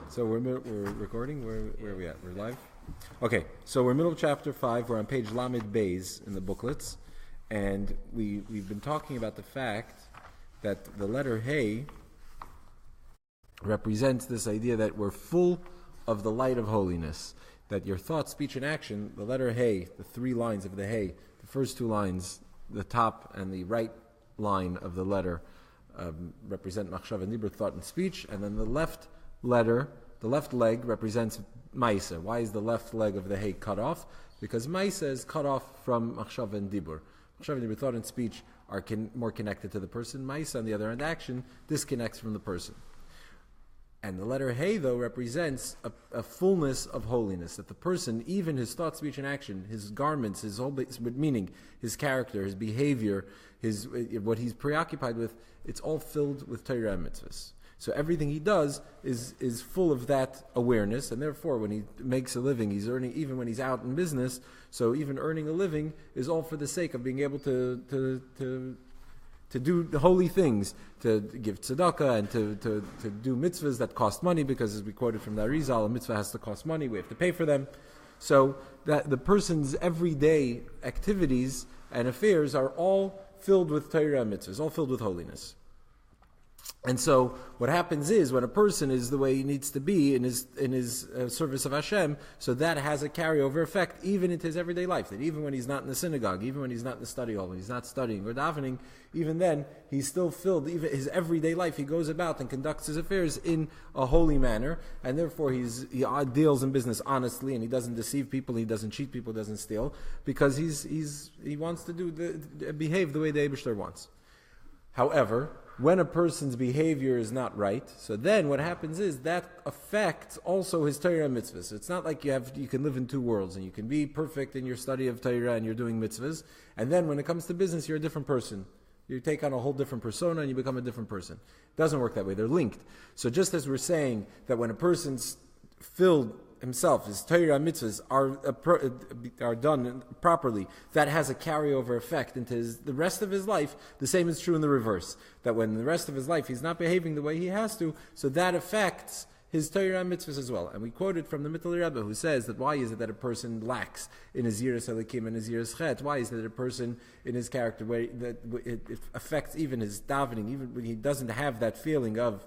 So we're recording. Where are we at? We're live. Okay, so we're middle of chapter 5. We're on page Lamed Beis in the booklets, and we've been talking about the fact that the letter Hey represents this idea that we're full of the light of holiness. That your thought, speech, and action, the letter Hey, the 3 lines of the Hey, the first 2 lines, the top and the right line of the letter represent machshav and dibur, thought and speech, and then the left letter, the left leg represents Maisa. Why is the left leg of the Hey cut off? Because Maisa is cut off from machshav and dibur. Machshav and dibur, thought and speech, are more connected to the person. Maisa, on the other hand, action disconnects from the person. And the letter Hey, though, represents a fullness of holiness, that the person, even his thought, speech, and action, his garments, his whole meaning, his character, his behavior, what he's preoccupied with, it's all filled with Torah and mitzvahs. So everything he does is full of that awareness, and therefore when he makes a living, he's earning, even when he's out in business, so even earning a living is all for the sake of being able to do the holy things, to give tzedakah and to do mitzvahs that cost money, because as we quoted from the Arizal, a mitzvah has to cost money, we have to pay for them. So that the person's everyday activities and affairs are all filled with Torah and mitzvahs, all filled with holiness. And so what happens is when a person is the way he needs to be in his service of Hashem, so that has a carryover effect even into his everyday life. That even when he's not in the synagogue, even when he's not in the study hall, when he's not studying or davening, even then he's still filled. Even his everyday life, he goes about and conducts his affairs in a holy manner, and therefore he deals in business honestly, and he doesn't deceive people, he doesn't cheat people, doesn't steal, because he wants to behave the way the Eibishter wants. However, when a person's behavior is not right, so then what happens is that affects also his Torah and mitzvahs. So it's not like you can live in 2 worlds, and you can be perfect in your study of Torah and you're doing mitzvahs, and then when it comes to business, you're a different person. You take on a whole different persona and you become a different person. It doesn't work that way. They're linked. So just as we're saying that when a person's filled himself, his Torah and mitzvahs are done properly, that has a carryover effect into the rest of his life. The same is true in the reverse. That when the rest of his life he's not behaving the way he has to, so that affects his Torah and mitzvahs as well. And we quoted from the Mittel Rebbe, who says that why is it that a person lacks in his yiras elikim and his yiras chet? Why is it that a person in his character, where it affects even his davening, even when he doesn't have that feeling of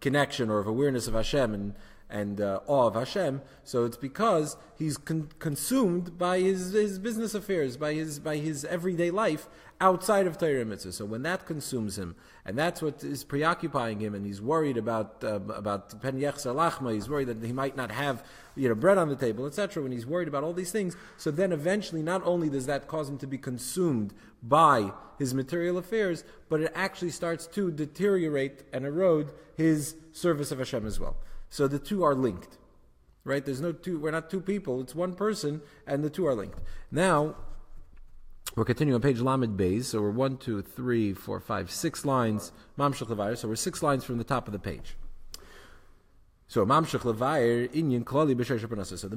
connection or of awareness of Hashem and awe of Hashem, so it's because he's consumed by his business affairs, by his everyday life outside of Torah and Mitzvah. So when that consumes him, and that's what is preoccupying him, and he's worried about pen yechzer lachma, he's worried that he might not have bread on the table, etc. When he's worried about all these things, so then eventually not only does that cause him to be consumed by his material affairs, but it actually starts to deteriorate and erode his service of Hashem as well. So the 2 are linked, right? We're not 2 people, it's 1 person, and the 2 are linked. Now, we're continuing on page Lamed Beis, so we're 1, 2, 3, 4, 5, 6 lines, Mamshech Levayer, so we're 6 lines from the top of the page. So, Mamshech Levayer, Inyan Klali B'Sheish Parnasa. So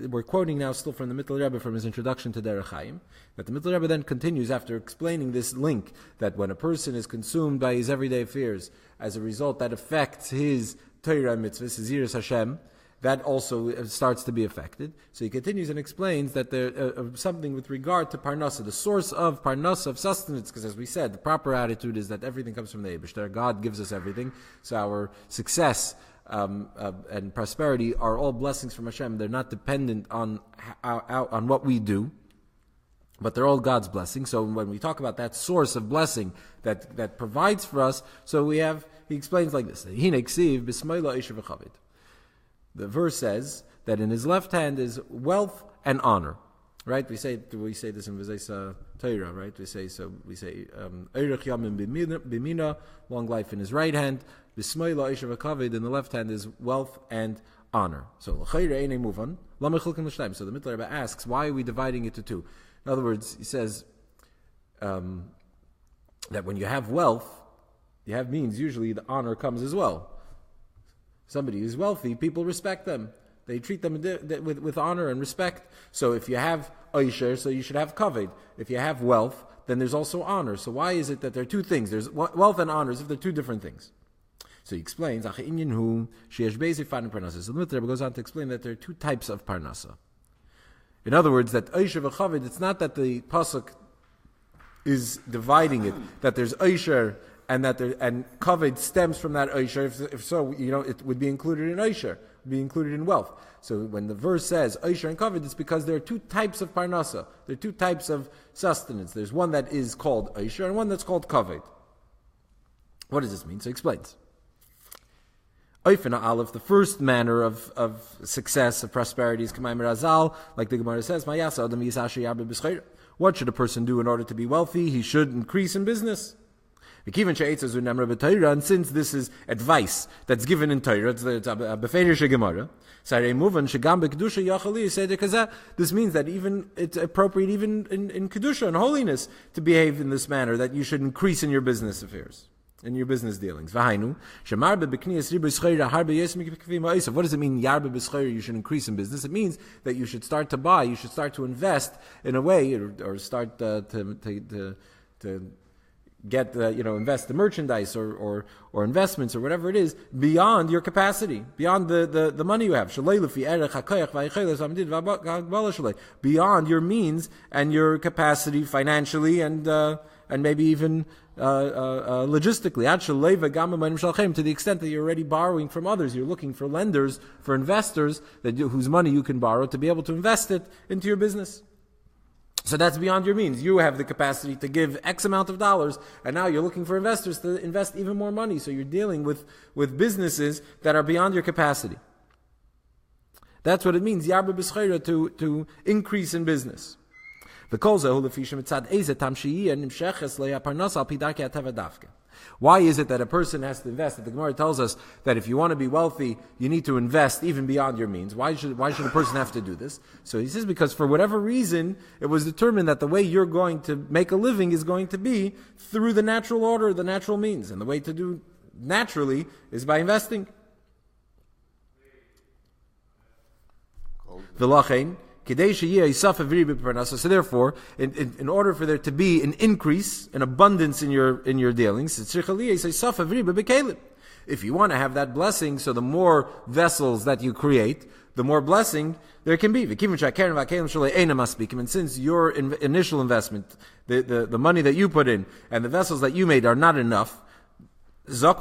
we're quoting now still from the Mittel Rebbe from his introduction to Derech Chaim, that the Mittel Rebbe then continues after explaining this link, that when a person is consumed by his everyday affairs, as a result that affects his Torah and mitzvahs, his yiras Hashem, that also starts to be affected. So he continues and explains that there something with regard to Parnasa, the source of Parnasa, of sustenance, because as we said, the proper attitude is that everything comes from the Eibishter. God gives us everything. So our success and prosperity are all blessings from Hashem. They're not dependent on what we do, but they're all God's blessings. So when we talk about that source of blessing that provides for us, so he explains like this. The verse says that in his left hand is wealth and honor. Right? We say this in V'zeis Torah, right? We say Eirech Yamim Bimina, long life in his right hand, B'smoila Eishav HaKaved, in the left hand is wealth and honor. So L'chayre Einei Muvan, Lama Chilkim L'Shtayim. So the Mittel Rebbe asks, why are we dividing it to 2? In other words, he says that when you have wealth, you have means, usually the honor comes as well. Somebody who's wealthy, people respect them. They treat them with honor and respect. So if you have Oisher, so you should have Kaved. If you have wealth, then there's also honor. So why is it that there are two things? There's wealth and honor, if they're two different things. So he explains, so the Rebbe goes on to explain that there are two types of parnasa. In other words, that Oisher v'Chavod, it's not that the pasuk is dividing it, that there's Oisher and that and Kavod stems from that Oisher. If so, it would be included in Oisher, would be included in wealth. So when the verse says Oisher and Kavod, it's because there are two types of parnasa. There are two types of sustenance. There's one that is called Oisher and one that's called Kavod. What does this mean? So he explains. Oifena Aleph, the first manner of success, of prosperity is K'mayim Razal, like the Gemara says, what should a person do in order to be wealthy? He should increase in business. And since this is advice that's given in Torah, it's a beferish Gemara, this means that even it's appropriate even in Kedusha and holiness to behave in this manner, that you should increase in your business affairs, in your business dealings. What does it mean, yarbe b'schayra, you should increase in business? It means that you should start to buy, you should start to invest in a way, or start to get invest the merchandise or investments or whatever it is beyond your capacity, beyond the money you have, beyond your means and your capacity financially and maybe even logistically, to the extent that you're already borrowing from others. You're looking for lenders, for investors whose money you can borrow to be able to invest it into your business. So that's beyond your means. You have the capacity to give X amount of dollars, and now you're looking for investors to invest even more money. So you're dealing with businesses that are beyond your capacity. That's what it means, yarbe b'schayra, to increase in business. Why is it that a person has to invest? That the Gemara tells us that if you want to be wealthy, you need to invest even beyond your means. Why should a person have to do this? So he says because for whatever reason, it was determined that the way you're going to make a living is going to be through the natural order, the natural means. And the way to do naturally is by investing. So therefore, in order for there to be an increase, an abundance in your dealings, if you want to have that blessing, so the more vessels that you create, the more blessing there can be. And since your initial investment, the money that you put in, and the vessels that you made are not enough, so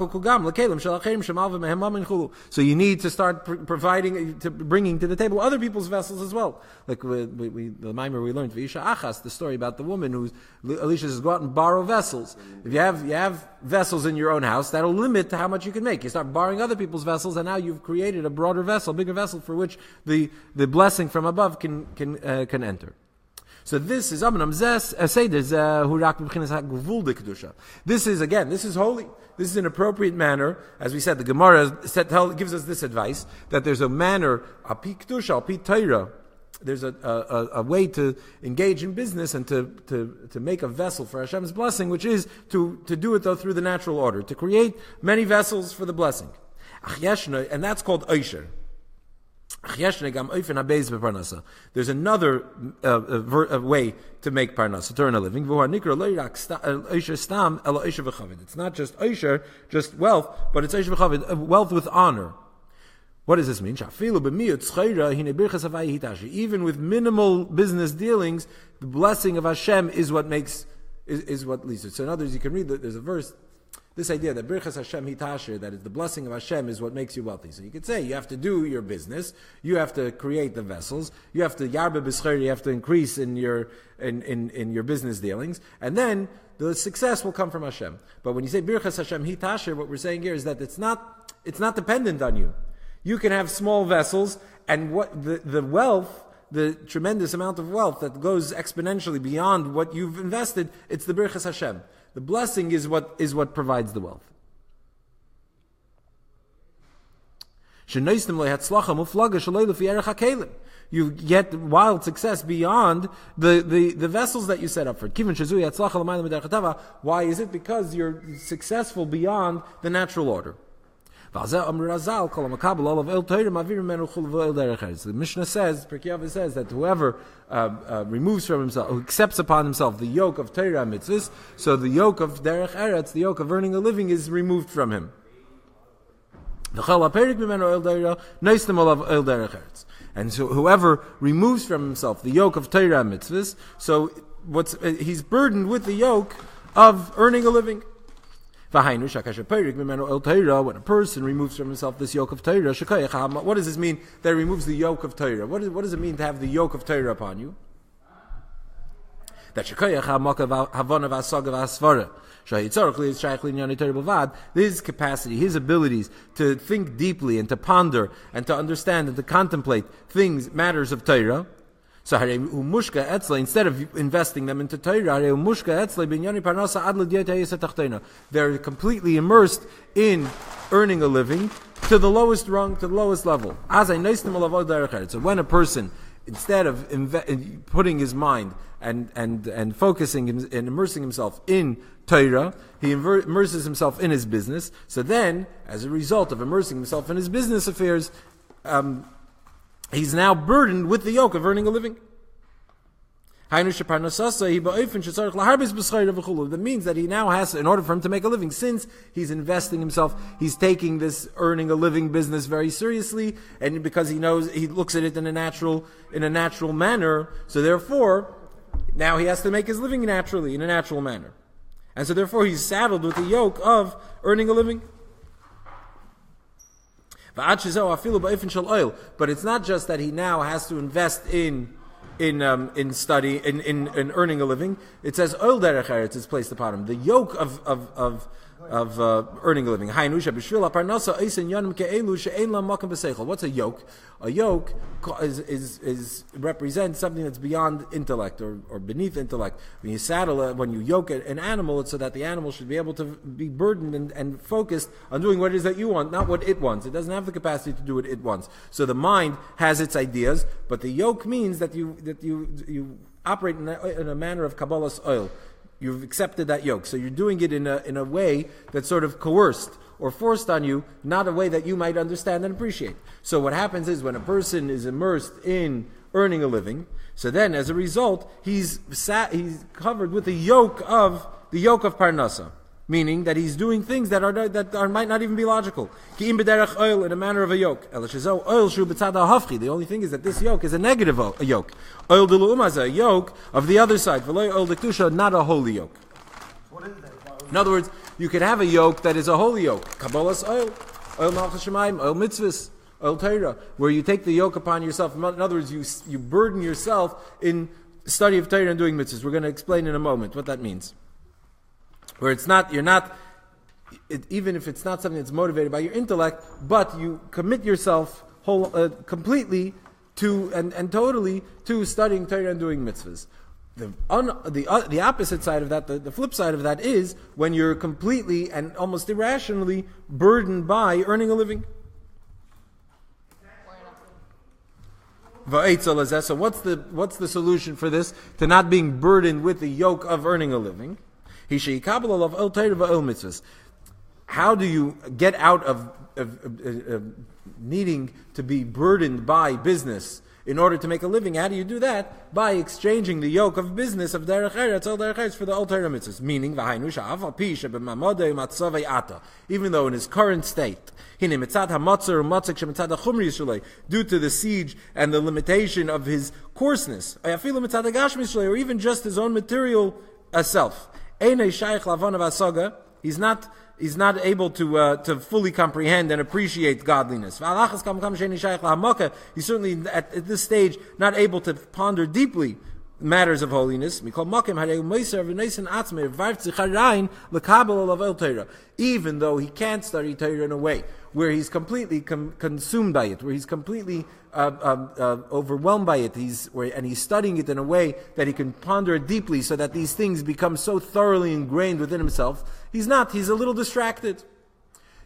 you need to start bringing to the table other people's vessels as well. Like the mimer we learned, the story about the woman who Elisha says, go out and borrow vessels. If you have vessels in your own house, that'll limit to how much you can make. You start borrowing other people's vessels, and now you've created a broader vessel, bigger vessel, for which the blessing from above can enter. So this is This is holy. This is an appropriate manner. As we said, the Gemara gives us this advice, that there's a manner, api kedusha, api Torah. There's a way to engage in business and to make a vessel for Hashem's blessing, which is to do it though through the natural order, to create many vessels for the blessing. And that's called Oisher. There's another way to make parnasa, to earn a living. It's not just Oisher, just wealth, but it's Oisher v'chavod, wealth with honor. What does this mean? Even with minimal business dealings, the blessing of Hashem is what leads it. So in other words, you can read that there's a verse, this idea that Birchas Hashem Hitasher, that is the blessing of Hashem, is what makes you wealthy. So you could say you have to do your business, you have to create the vessels, you have to yarbe b'schayra, you have to increase in your business dealings, and then the success will come from Hashem. But when you say Birchas Hashem Hitasher, what we're saying here is that it's not dependent on you. You can have small vessels, and what the wealth, the tremendous amount of wealth that goes exponentially beyond what you've invested, it's the Birchas Hashem. The blessing is what provides the wealth. You get wild success beyond the vessels that you set up for. Why is it? Because you're successful beyond the natural order. The Mishnah says, Pirkei Avos says that whoever removes from himself, who accepts upon himself the yoke of Torah mitzvahs, so the yoke of derech eretz, the yoke of earning a living, is removed from him. And so whoever removes from himself the yoke of Torah mitzvahs, so he's burdened with the yoke of earning a living. When a person removes from himself this yoke of Torah, what does this mean that he removes the yoke of Torah? What does it mean to have the yoke of Torah upon you? That his capacity, his abilities to think deeply and to ponder and to understand and to contemplate matters of Torah. So instead of investing them into Torah, they're completely immersed in earning a living to the lowest rung, to the lowest level. So when a person, instead of putting his mind and focusing and immersing himself in Torah, he immerses himself in his business. So then, as a result of immersing himself in his business affairs, he's now burdened with the yoke of earning a living. That means that he now has, in order for him to make a living, since he's investing himself, he's taking this earning a living business very seriously, and because he knows, he looks at it in a natural manner, so therefore, now he has to make his living naturally, in a natural manner. And so therefore he's saddled with the yoke of earning a living. But it's not just that he now has to invest in study, in earning a living. It says oil derech eretz is placed upon him. The yoke of earning a living. What's a yoke? A yoke is represents something that's beyond intellect or beneath intellect. When you yoke an animal, it's so that the animal should be able to be burdened and focused on doing what it is that you want, not what it wants. It doesn't have the capacity to do what it wants. So the mind has its ideas, but the yoke means that you operate in a manner of Kabbalah's oil. You've accepted that yoke. So you're doing it in a way that's sort of coerced or forced on you, not a way that you might understand and appreciate. So what happens is when a person is immersed in earning a living, so then as a result, he's covered with the yoke of parnasa, meaning that he's doing things that might not even be logical. In a manner of a yoke. The only thing is that this yoke is a negative yoke. A yoke of the other side. Not a holy yoke. What is that? In other words, you could have a yoke that is a holy yoke. Kabbalah's oil malchus shemaim, oil mitzvahs, oil Torah, where you take the yoke upon yourself. In other words, you burden yourself in study of Torah and doing mitzvahs. We're going to explain in a moment what that means. Where even if it's not something that's motivated by your intellect, but you commit yourself completely to and totally to studying Torah and doing mitzvahs. The opposite side of that, the flip side of that is when you're completely and almost irrationally burdened by earning a living. So what's the solution for this? To not being burdened with the yoke of earning a living? How do you get out of needing to be burdened by business in order to make a living? How do you do that? By exchanging the yoke of business of derech eretz, all derech eretz, for the Torah mitzvahs. Meaning, even though in his current state, due to the siege and the limitation of his coarseness, or even just his own material self, he's not able to fully comprehend and appreciate godliness. He's certainly at this stage not able to ponder deeply matters of holiness. Even though he can't study Torah in a way where he's completely consumed by it, where he's completely overwhelmed by it, and he's studying it in a way that he can ponder it deeply, so that these things become so thoroughly ingrained within himself. He's a little distracted.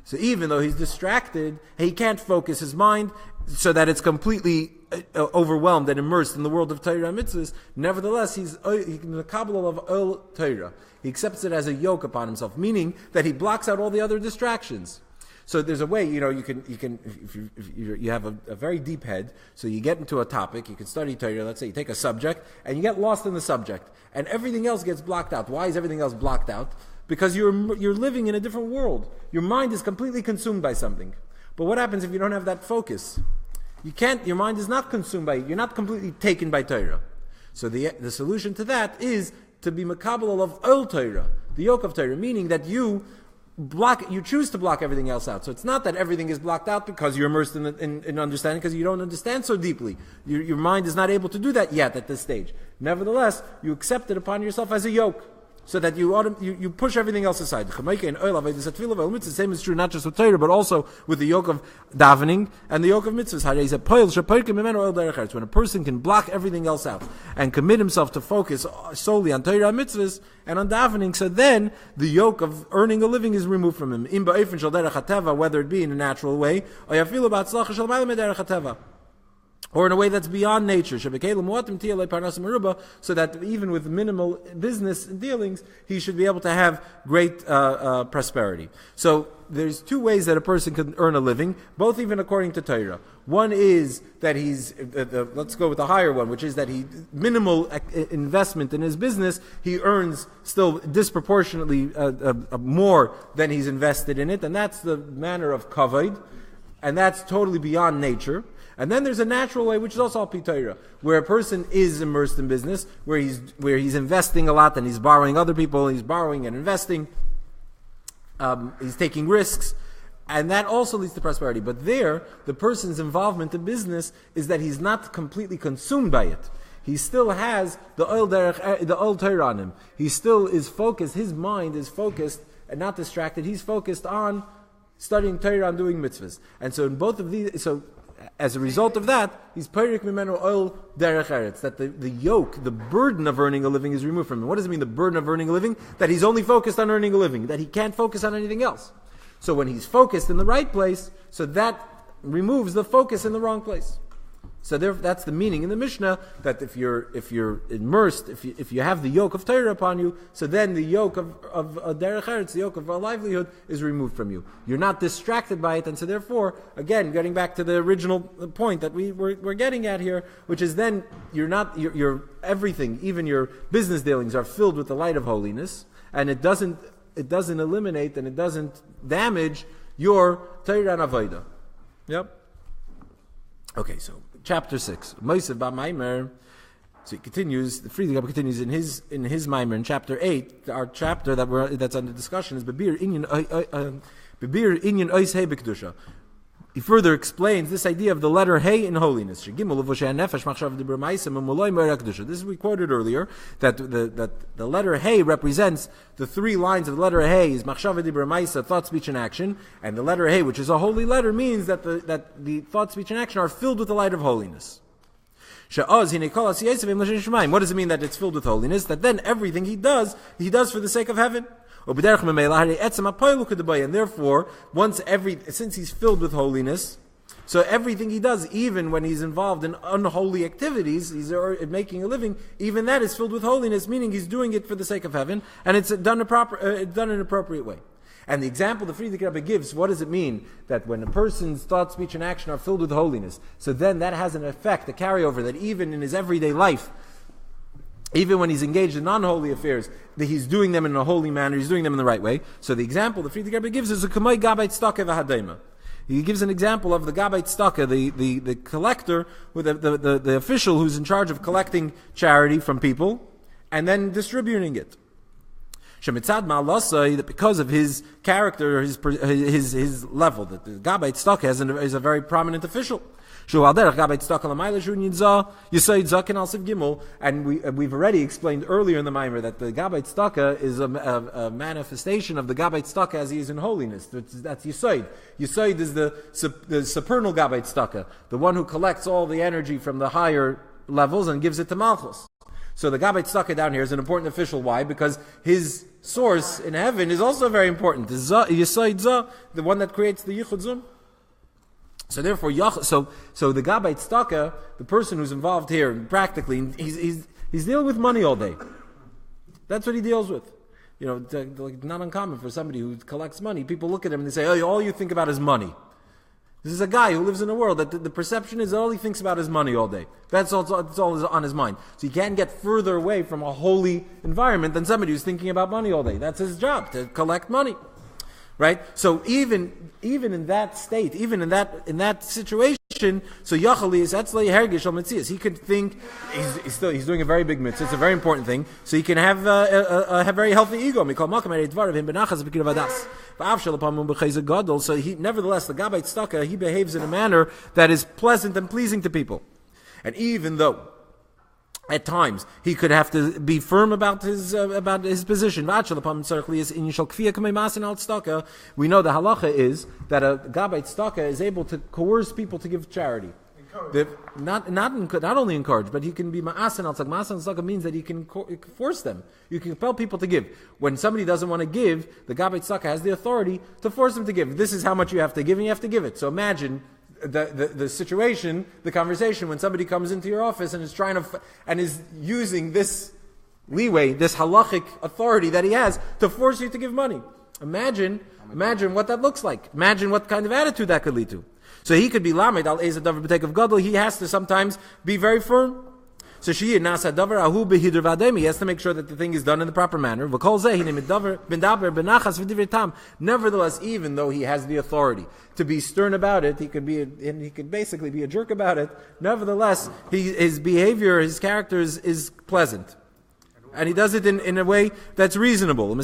So even though he's distracted, he can't focus his mind so that it's completely overwhelmed and immersed in the world of Torah and mitzvahs. Nevertheless, he's in the Kabbalah of Ol Torah. He accepts it as a yoke upon himself, meaning that he blocks out all the other distractions. So there's a way, you can if you have a very deep head, so you get into a topic, you can study Torah, let's say you take a subject, and you get lost in the subject, and everything else gets blocked out. Why is everything else blocked out? Because you're living in a different world. Your mind is completely consumed by something. But what happens if you don't have that focus? Your mind is not consumed by it. You're not completely taken by Torah. So the solution to that is to be makabel of oil Torah, the yoke of Torah, meaning that you choose to block everything else out. So it's not that everything is blocked out because you're immersed in understanding, because you don't understand so deeply. Your mind is not able to do that yet at this stage. Nevertheless, you accept it upon yourself as a yoke, so that you push everything else aside. The same is true not just with Torah, but also with the yoke of davening and the yoke of mitzvahs. When a person can block everything else out and commit himself to focus solely on Torah and mitzvahs and on davening, so then the yoke of earning a living is removed from him. Whether it be in a natural way, or in a way that's beyond nature, so that even with minimal business dealings, he should be able to have great prosperity. So there's two ways that a person can earn a living, both even according to Torah. One is that let's go with the higher one, which is that minimal investment in his business, he earns still disproportionately more than he's invested in it, and that's the manner of kavod, and that's totally beyond nature. And then there's a natural way, which is also al pi Torah, where a person is immersed in business, where he's investing a lot, and he's borrowing other people, he's borrowing and investing, he's taking risks, and that also leads to prosperity. But there, the person's involvement in business is that he's not completely consumed by it. He still has the oil Torah on him. He still is focused. His mind is focused and not distracted. He's focused on studying Torah and doing mitzvahs. And so in both of these, as a result of that, he's peirik mimenu oil derech eretz, that the yoke, the burden of earning a living is removed from him. What does it mean, the burden of earning a living? That he's only focused on earning a living, that he can't focus on anything else. So when he's focused in the right place, so that removes the focus in the wrong place. So that's the meaning in the Mishnah, that if you're immersed, if you have the yoke of Torah upon you, so then the yoke of derech eretz, the yoke of a livelihood, is removed from you. You're not distracted by it, and so therefore, again, getting back to the original point that we're getting at here, which is then your everything, even your business dealings, are filled with the light of holiness, and it doesn't eliminate and it doesn't damage your Torah and Avodah. Yep. Okay, so chapter 6. Moisev ba Maimer. So he continues. The Friedrich continues in his Maimer in chapter 8. Our chapter that's under discussion is Bebir Inyan Ois Hei B'Kedusha. He further explains this idea of the letter Hey in holiness. This is we quoted earlier, that the letter Hey represents the three lines of the letter Hey is machshava dibur ma'isa, thought, speech, and action, and the letter Hey, which is a holy letter, means that the thought, speech, and action are filled with the light of holiness. What does it mean that it's filled with holiness? That then everything he does for the sake of heaven. And therefore, since he's filled with holiness, so everything he does, even when he's involved in unholy activities, he's making a living, even that is filled with holiness, meaning he's doing it for the sake of heaven, and it's done in an appropriate way. And the example the Friedrich Rebbe gives, what does it mean that when a person's thought, speech, and action are filled with holiness, so then that has an effect, a carryover, that even in his everyday life, even when he's engaged in unholy affairs, that he's doing them in a holy manner, he's doing them in the right way. So the example the Friedrich Rebbe gives is a kamei gabait staka v'hadema. He gives an example of the gabait staka, the collector, with the official who's in charge of collecting charity from people and then distributing it. Shemitzad ma'alasai, that because of his character, his level, that the gabait staka is a very prominent official. And we've already explained earlier in the Maimer that the Gabait Staka is a manifestation of the Gabait Staka as he is in holiness. That's Yisoid. Yisoid is the supernal Gabait Staka, the one who collects all the energy from the higher levels and gives it to Malchus. So the Gabait Staka down here is an important official. Why? Because his source in heaven is also very important. Yisoid Zah, the one that creates the Yichud Zun. So therefore, so the Gabait Staka, the person who's involved here, practically, he's dealing with money all day. That's what he deals with. Not uncommon for somebody who collects money. People look at him and they say, "Oh, all you think about is money." This is a guy who lives in a world that the perception is all he thinks about is money all day. That's all is on his mind. So he can't get further away from a holy environment than somebody who's thinking about money all day. That's his job, to collect money. Right? So even in that state, even in that situation, so Yachali is Etzlei Hergish al Metzias. He could think he's doing a very big mitzvah. It's a very important thing. So he can have a very healthy ego. So he, nevertheless, the Gabbai Tzedakah, he behaves in a manner that is pleasant and pleasing to people. And even though at times he could have to be firm about his position. We know the halacha is that a Gabbai Tzedakah is able to coerce people to give charity. Not only encourage, but he can be ma'asen al tzedakah. Ma'asen al tzedakah means that he can force them. You can compel people to give. When somebody doesn't want to give, the Gabbai Tzedakah has the authority to force them to give. This is how much you have to give, and you have to give it. So imagine the situation, the conversation when somebody comes into your office and is is using this leeway, this halachic authority that he has to force you to give money. Imagine what that looks like. Imagine what kind of attitude that could lead to. So he could be lamed al eza davar b'teik of gadol. He has to sometimes be very firm. So she nasa davar ahu behidr v'ademi. He has to make sure that the thing is done in the proper manner. V'kol zeh hinim davar bendaber benachas v'divrei tam. Nevertheless, even though he has the authority to be stern about it, he could basically be a jerk about it. Nevertheless, his behavior, his character is pleasant. And he does it in a way that's reasonable. And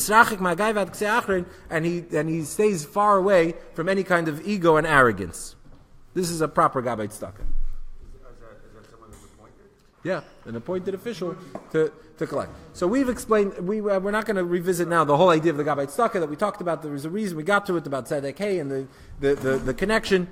he stays far away from any kind of ego and arrogance. This is a proper Gabbai Tzedakah. Is that someone who's appointed? Yeah, an appointed official to collect. So we've explained, we're not going to revisit now the whole idea of the Gabbai Tzedakah that we talked about. There was a reason we got to it about Tzedek Hey and the connection.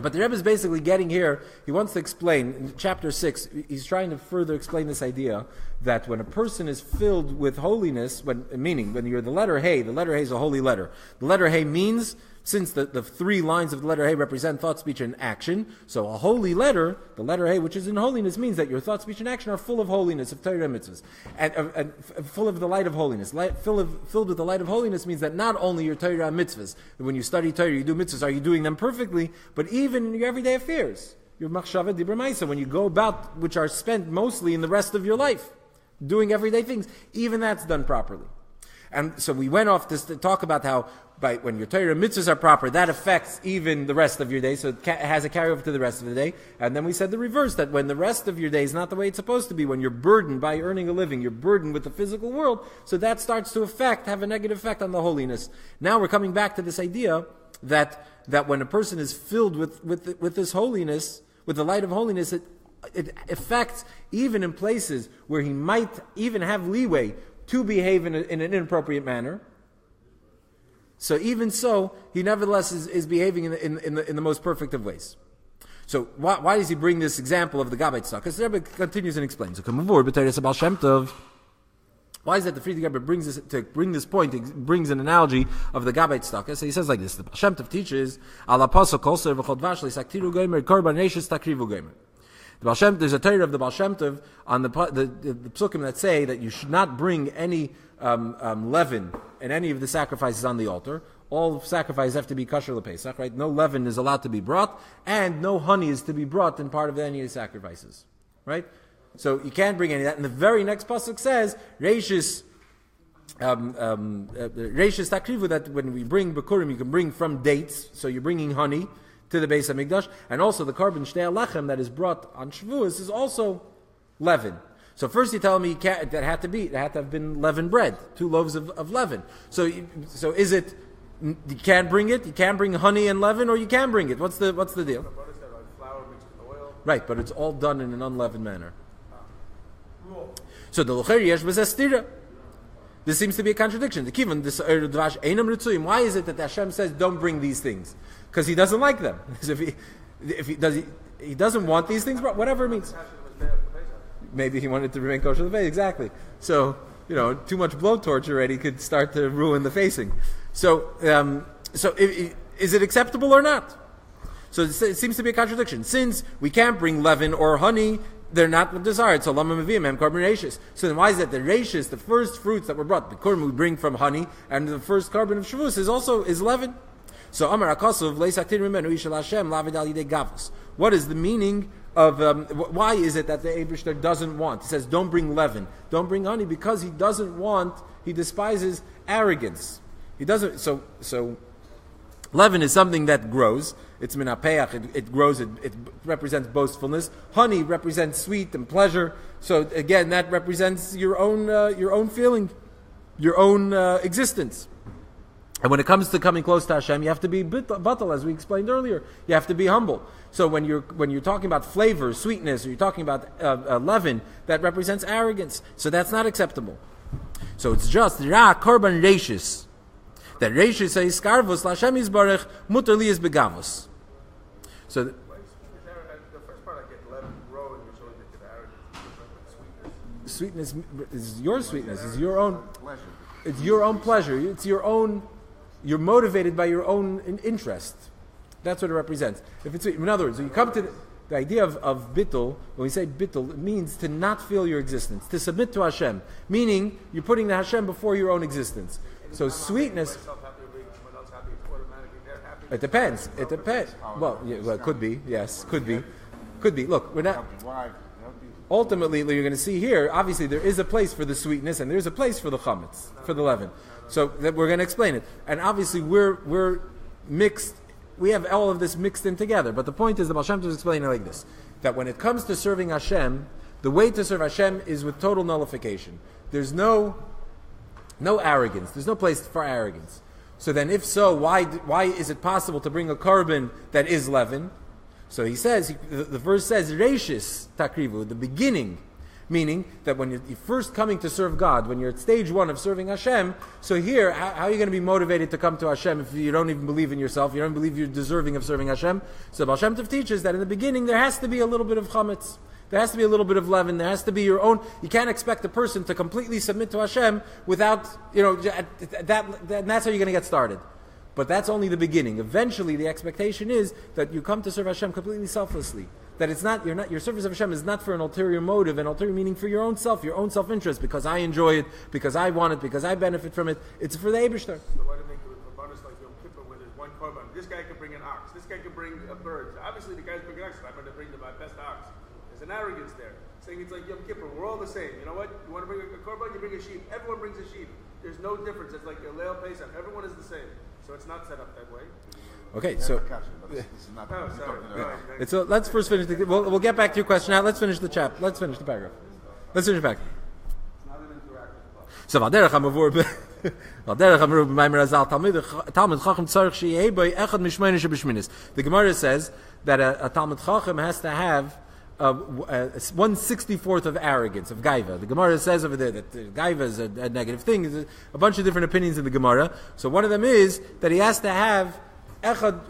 But the Rebbe is basically getting here, he wants to explain, in chapter 6, he's trying to further explain this idea that when a person is filled with holiness, meaning when you're the letter Hey is a holy letter. The letter Hey means, since the three lines of the letter Hey represent thought, speech, and action, so a holy letter, the letter Hey, which is in holiness, means that your thought, speech, and action are full of holiness, of Torah mitzvahs, and full of the light of holiness. Filled with the light of holiness means that not only your Torah mitzvahs, when you study Torah, you do mitzvahs, are you doing them perfectly, but even in your everyday affairs, your machshava dibra ma'isa, when you go about, which are spent mostly in the rest of your life, doing everyday things, even that's done properly. And so we went off to talk about how when your Torah mitzvahs are proper, that affects even the rest of your day, so it has a carryover to the rest of the day. And then we said the reverse, that when the rest of your day is not the way it's supposed to be, when you're burdened by earning a living, you're burdened with the physical world, so that starts to have a negative effect on the holiness. Now we're coming back to this idea that when a person is filled with this holiness, with the light of holiness, it affects even in places where he might even have leeway to behave in an inappropriate manner. So even so, he nevertheless is behaving in the most perfect of ways. So why does he bring this example of the Gabbai Tzedakah? Because the Rebbe continues and explains. Why is that the Friedrich Rebbe brings this point? He brings an analogy of the Gabbai Tzedakah. So he says like this: the Baal Shem Tov teaches, "Al apostle kolser v'chol dvash le'saktiru goymer korban reishis takrivu goymer." There's a Torah of the Baal Shem Tov on the psukim that say that you should not bring any leaven in any of the sacrifices on the altar. All sacrifices have to be kosher l'Pesach, right? No leaven is allowed to be brought, and no honey is to be brought in part of any of the sacrifices, right? So you can't bring any of that. And the very next pasuk says, Reishis takrivu, that when we bring bikurim, you can bring from dates, so you're bringing honey to the Beis HaMikdash, and also the korban shnei lechem that is brought on Shavuos is also leaven. So first you tell me it had to have been leavened bread, 2 loaves of leaven. So is it you can't bring it? You can't bring honey and leaven, or you can bring it? What's the deal? Flour mixed with oil. Right, but it's all done in an unleavened manner. So the L'cher Yesh B'Zeh. This seems to be a contradiction. Why is it that Hashem says don't bring these things? Because He doesn't like them. If he doesn't want these things, whatever it means. Maybe He wanted to remain kosher the face. Exactly. So too much blowtorch already could start to ruin the facing. So is it acceptable or not? So it seems to be a contradiction. Since we can't bring leaven or honey, they're not desired. So lama meviyim hem carbon rashis. So then why is that the rashis, the first fruits that were brought, the korban we bring from honey, and the first carbon of Shavuos is leaven. So Amar Akosov leisaktir mimenu ishal Hashem lavid al yidei gavus. What is the meaning of why is it that the Eibishter doesn't want? He says, don't bring leaven, don't bring honey, because he doesn't want. He despises arrogance. He doesn't. So leaven is something that grows. It's minapeach. It grows. It represents boastfulness. Honey represents sweet and pleasure. So again, that represents your own feeling, your own existence. And when it comes to coming close to Hashem, you have to be batal, as we explained earlier. You have to be humble. So when you're talking about flavor, sweetness, or you're talking about leaven, that represents arrogance. So that's not acceptable. So it's just ra korban reishis. That reishis says skarvus Hashem yisbarach mutar li is begavus. So the first part I get leaven grow, and you're showing that the arrogance, sweetness is your sweetness. Is your own. It's your own pleasure. It's your own. You're motivated by your own interest. That's what it represents. If it's, in other words, when you come to the idea of bittul, when we say bittul, it means to not feel your existence, to submit to Hashem. Meaning, you're putting the Hashem before your own existence. So sweetness. It depends. It depends. Well, it could be. Yes, could be. Could be. Look, we're not. Ultimately, you're going to see here. Obviously, there is a place for the sweetness, and there's a place for the chametz, for the leaven. So that we're going to explain it. And obviously, we're mixed. We have all of this mixed in together. But the point is, the Baal Shem Tov is explaining it like this: that when it comes to serving Hashem, the way to serve Hashem is with total nullification. There's no arrogance. There's no place for arrogance. So then, if so, why is it possible to bring a korban that is leaven? So he says, the verse says, Reishis takrivu, the beginning, meaning that when you're first coming to serve God, when you're at stage one of serving Hashem, so here, how are you going to be motivated to come to Hashem if you don't even believe in yourself, you don't believe you're deserving of serving Hashem? So Baal Shem Tov teaches that in the beginning there has to be a little bit of chametz, there has to be a little bit of leaven, there has to be your own. You can't expect a person to completely submit to Hashem without, that's how you're going to get started. But that's only the beginning. Eventually, the expectation is that you come to serve Hashem completely selflessly. That your service of Hashem is not for an ulterior motive, an ulterior meaning for your own self-interest, because I enjoy it, because I want it, because I benefit from it. It's for the Eibishter. So why do they make a bonus like Yom Kippur, where there's one korban? This guy can bring an ox. This guy can bring a bird. Obviously, the guy's bringing an ox. I'm going to bring my best ox. There's an arrogance there, saying it's like Yom Kippur. We're all the same. You know what? You want to bring a korban? You bring a sheep. Everyone brings a sheep. There's no difference. It's like a Leil Pesach. Everyone is the same. So it's not set up that way. Okay, so let's first finish. We'll get back to your question. Now let's finish the chapter. Let's finish the paragraph. Let's finish the paragraph. So Vaderach Hamavur the Gemara says that a Talmud Chacham has to have 1/64th of arrogance, of gaiva. The Gemara says over there that gaiva is a negative thing. There's a bunch of different opinions in the Gemara. So one of them is that he has to have echad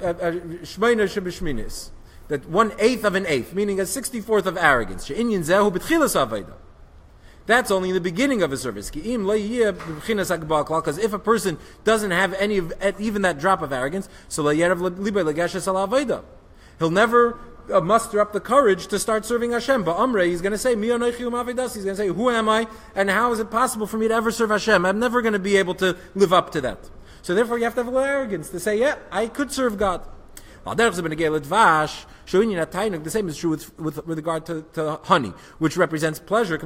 shmeiner shebishminis, that 1/8 of an eighth, meaning a 64th of arrogance. She'inyan zehu b'tchilas avayda. That's only the beginning of a service. Because if a person doesn't have any of even that drop of arrogance, so he'll never muster up the courage to start serving Hashem. But Amrei, he's going to say, he's going to say, who am I, and how is it possible for me to ever serve Hashem? I'm never going to be able to live up to that. So therefore you have to have a little arrogance to say, yeah, I could serve God. The same is true with regard to honey, which represents pleasure. A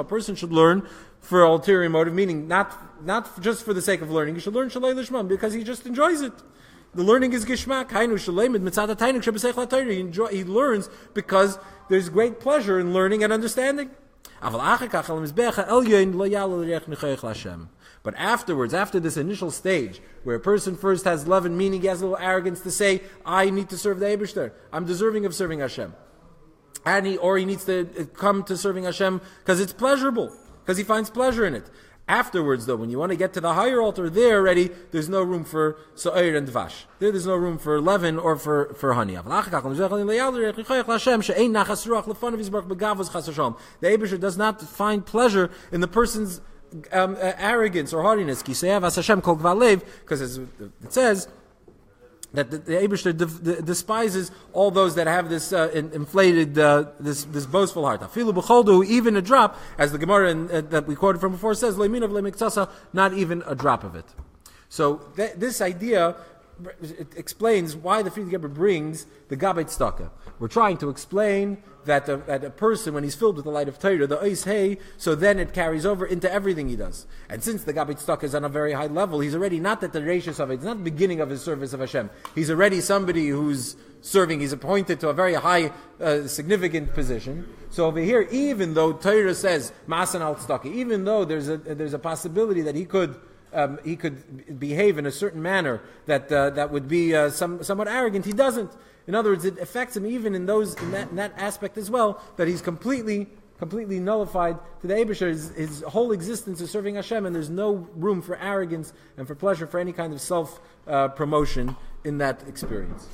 person should learn for ulterior motive, meaning not just for the sake of learning. He should learn shalei lishma because he just enjoys it. The learning is gishmak. He learns because there's great pleasure in learning and understanding. But afterwards, after this initial stage, where a person first has leaven, meaning he has a little arrogance to say, I need to serve the Eibishter, I'm deserving of serving Hashem. Or he needs to come to serving Hashem because it's pleasurable, because he finds pleasure in it. Afterwards, though, when you want to get to the higher altar, there already, there's no room for so'er and dvash. There's no room for leaven or for honey. The Eibishter does not find pleasure in the person's arrogance or haughtiness, because as it says, that the Eibishter despises all those that have this inflated, this boastful heart. Afilu b'choldu, even a drop, as the Gemara that we quoted from before says, le'minav le'miktasa, not even a drop of it. So this idea, it explains why the Friedrich Rebbe brings the Gabbai Tzedakah. We're trying to explain that a person, when he's filled with the light of Torah, the Ois Hey, so then it carries over into everything he does. And since the Gabbai Tzedakah is on a very high level, he's already not at the ratius of it, it's not the beginning of his service of Hashem. He's already somebody who's serving, he's appointed to a very high, significant position. So over here, even though Torah says, Ma'asan al Tzedakah, even though there's a possibility that he could behave in a certain manner that would be somewhat arrogant. He doesn't. In other words, it affects him even in that aspect as well, that he's completely nullified to the Eibusher. His whole existence is serving Hashem, and there's no room for arrogance and for pleasure, for any kind of self promotion in that experience.